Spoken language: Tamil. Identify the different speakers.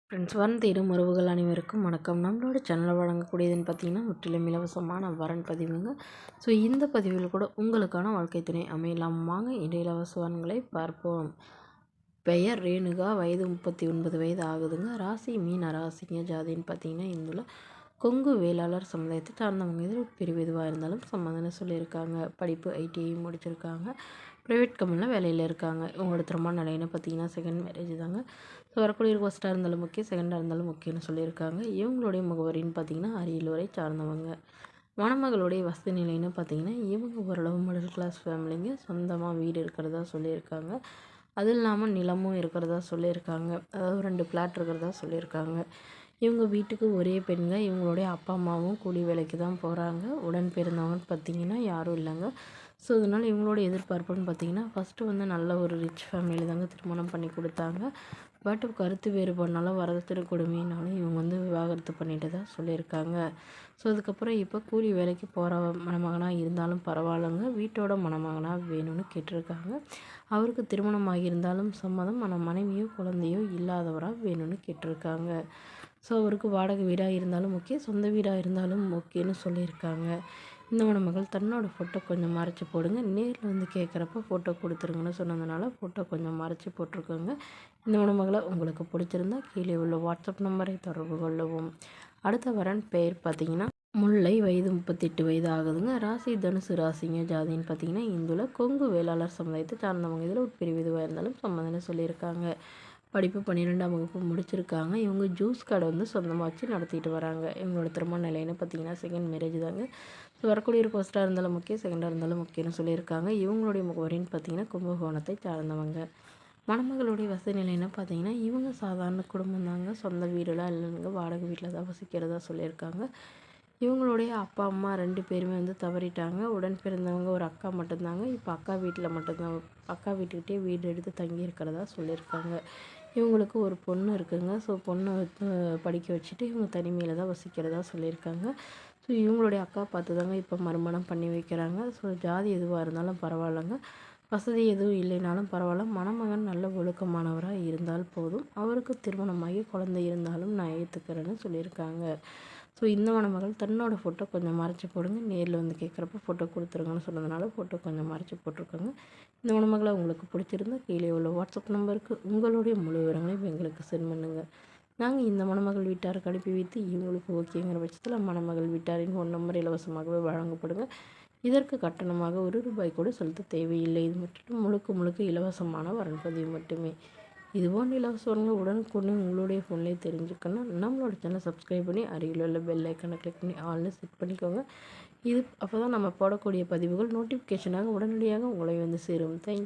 Speaker 1: ஃப்ரெண்ட்ஸ் வரன் தேடும் உறவுகள் அனைவருக்கும் வணக்கம். நம்மளோட சேனலில் வழங்கக்கூடியதுன்னு பார்த்தீங்கன்னா முற்றிலும் இலவசமான வரன் பதிவுங்க. ஸோ இந்த பதிவில் கூட உங்களுக்கான வாழ்க்கை துணை அமையலாம். வாங்க இன்றைய இலவச வரன்களை பார்ப்போம். பெயர் ரேணுகா, வயது 39 வயது ஆகுதுங்க. ராசி மீன ராசிங்க. ஜாதின்னு பார்த்தீங்கன்னா இந்துல கொங்கு வேளாளர் சமுதாயத்தை சார்ந்தவங்க. இதில் பிரிவு எதுவாக இருந்தாலும் சம்மதம்னு சொல்லியிருக்காங்க. படிப்பு ஐடிஐ முடிச்சிருக்காங்க. ப்ரைவேட் கம்பெனியில் வேலையில் இருக்காங்க. இவங்களோட திருமண நிலைன்னு பார்த்தீங்கன்னா செகண்ட் மேரேஜ் தாங்க. ஸோ வரக்கூடிய ஃபஸ்ட்டாக இருந்தாலும் முக்கியம், செகண்டாக இருந்தாலும் முக்கியம்னு சொல்லியிருக்காங்க. இவங்களுடைய முகவரின்னு பார்த்தீங்கன்னா அரியலூரை சார்ந்தவங்க. மணமகளுடைய வசதி நிலைன்னு பார்த்தீங்கன்னா இவங்க ஓரளவு மிடில் கிளாஸ் ஃபேமிலிங்க. சொந்தமாக வீடு இருக்கிறதா சொல்லியிருக்காங்க. அது இல்லாமல் நிலமும் இருக்கிறதா சொல்லியிருக்காங்க. அதாவது 2 ஃப்ளாட் இருக்கிறதா சொல்லியிருக்காங்க. இவங்க வீட்டுக்கு ஒரே பெண்ங்க. இவங்களுடைய அப்பா அம்மாவும் கூலி வேலைக்கு தான் போகிறாங்க. உடன் பிறந்தவங்கன்னு பார்த்தீங்கன்னா யாரும் இல்லைங்க. ஸோ அதனால் இவங்களோட எதிர்பார்ப்புன்னு பார்த்தீங்கன்னா ஃபஸ்ட்டு வந்து நல்ல ஒரு ரிச் ஃபேமிலியில் தாங்க திருமணம் பண்ணி கொடுத்தாங்க. பட் கருத்து வேறுபாடுனால வரதட்சணை கொடுமையினாலும் இவங்க வந்து விவாகரத்து பண்ணிட்டு தான் சொல்லியிருக்காங்க. ஸோ அதுக்கப்புறம் இப்போ கூலி வேலைக்கு போகிற மணமகனாக இருந்தாலும் பரவாயில்லைங்க, வீட்டோட மணமகனாக வேணும்னு கேட்டிருக்காங்க. அவருக்கு திருமணம் ஆகியிருந்தாலும் சம்மதம், ஆனால் மனைவியோ குழந்தையோ இல்லாதவராக வேணும்னு கேட்டிருக்காங்க. ஸோ அவருக்கு வாடகை வீடாக இருந்தாலும் ஓகே, சொந்த வீடாக இருந்தாலும் ஓகேன்னு சொல்லியிருக்காங்க. இந்த மணமகள் தன்னோட ஃபோட்டோ கொஞ்சம் மறைச்சி போடுங்க, நேரில் வந்து கேட்குறப்ப ஃபோட்டோ கொடுத்துருங்கன்னு சொன்னதுனால ஃபோட்டோ கொஞ்சம் மறைச்சி போட்டிருக்கோங்க. இந்த மணமகளை உங்களுக்கு பிடிச்சிருந்தா கீழே உள்ள வாட்ஸ்அப் நம்பரை தொடர்பு கொள்ளவும். அடுத்த வரன் பெயர் பார்த்தீங்கன்னா முல்லை, வயது 38 வயது ஆகுதுங்க. ராசி தனுசு ராசிங்க. ஜாதின்னு பார்த்தீங்கன்னா இந்துல கொங்கு வேளாளர் சமுதாயத்தை சார்ந்தவங்க. இதில் ஒரு பிரிவு எதுவாக இருந்தாலும் சம்மதம்னு சொல்லியிருக்காங்க. படிப்பு 12ஆம் வகுப்பு முடிச்சிருக்காங்க. இவங்க ஜூஸ் கடை வந்து சொந்தமாக வச்சு நடத்திட்டு வராங்க. இவங்களோட திருமண நிலைன்னு பார்த்தீங்கன்னா செகண்ட் மேரேஜ் தாங்க. ஸோ வரக்கூடிய ஒரு ஃபஸ்ட்டாக இருந்தாலும் முக்கியம், செகண்டாக இருந்தாலும் முக்கியம்னு சொல்லியிருக்காங்க. இவங்களுடைய முகவரின்னு பார்த்தீங்கன்னா கும்பகோணத்தை சார்ந்தவங்க. மணமகளுடைய வசதி நிலைன்னு பார்த்தீங்கன்னா இவங்க சாதாரண குடும்பம் தாங்க. சொந்த வீடுலாம் இல்லைங்க, வாடகை வீட்டில் தான் வசிக்கிறதா சொல்லியிருக்காங்க. இவங்களுடைய அப்பா அம்மா 2 பேருமே வந்து தவறிட்டாங்க. உடன் பிறந்தவங்க ஒரு அக்கா மட்டும்தாங்க. இப்போ அக்கா வீட்டில் மட்டும்தான், அக்கா வீட்டுக்கிட்டே வீடு எடுத்து தங்கி இருக்கிறதா சொல்லியிருக்காங்க. இவங்களுக்கு ஒரு பொண்ணு இருக்குங்க. ஸோ பொண்ணை படிக்க வச்சுட்டு இவங்க தனிமையில் தான் வசிக்கிறதா சொல்லியிருக்காங்க. ஸோ இவங்களுடைய அக்கா பார்த்து தாங்க இப்போ மறுமணம் பண்ணி வைக்கிறாங்க. ஸோ ஜாதி எதுவாக இருந்தாலும் பரவாயில்லைங்க, வசதி எதுவும் இல்லைனாலும் பரவாயில்ல, மணமகன் நல்ல ஒழுக்கமானவராக இருந்தால் போதும், அவருக்கு திருமணமாகி குழந்தை இருந்தாலும் நான் ஏற்றுக்கிறேன்னு சொல்லியிருக்காங்க. ஸோ இந்த மணமகள் தன்னோட ஃபோட்டோ கொஞ்சம் மறைச்சி போடுங்க, நேரில் வந்து கேட்குறப்ப ஃபோட்டோ கொடுத்துருங்கன்னு சொன்னதுனால ஃபோட்டோ கொஞ்சம் மறைச்சி போட்டிருக்காங்க. இந்த மணமகளை உங்களுக்கு பிடிச்சிருந்தா கீழே உள்ள வாட்ஸ்அப் நம்பருக்கு உங்களுடைய முழு விவரங்களையும் எங்களுக்கு சென்ட் பண்ணுங்கள். நாங்கள் இந்த மணமகள் வீட்டாருக்கு அனுப்பி வைத்து இவங்களுக்கு ஓகேங்கிற பட்சத்தில் மணமகள் வீட்டாரின் ஃபோன் நம்பர் இலவசமாகவே வழங்கப்படுங்க. இதற்கு கட்டணமாக ₹1 கூட செலுத்த தேவையில்லை. இது மட்டும் முழுக்க முழுக்க இலவசமான வரன் பதிவு மட்டுமே. இது போன்ற இலவசங்கள் உடனுக்குடன் உங்களுடைய ஃபோன்லேயே தெரிஞ்சுக்கணும். நம்மளோட சேனலை சப்ஸ்கிரைப் பண்ணி அருகில் உள்ள பெல் ஐக்கனை கிளிக் பண்ணி ஆல்னு செட் பண்ணிக்கோங்க. இது அப்போ தான் நம்ம போடக்கூடிய பதிவுகள் நோட்டிஃபிகேஷனாக உடனடியாக உங்களை வந்து சேரும். தேங்க்யூ.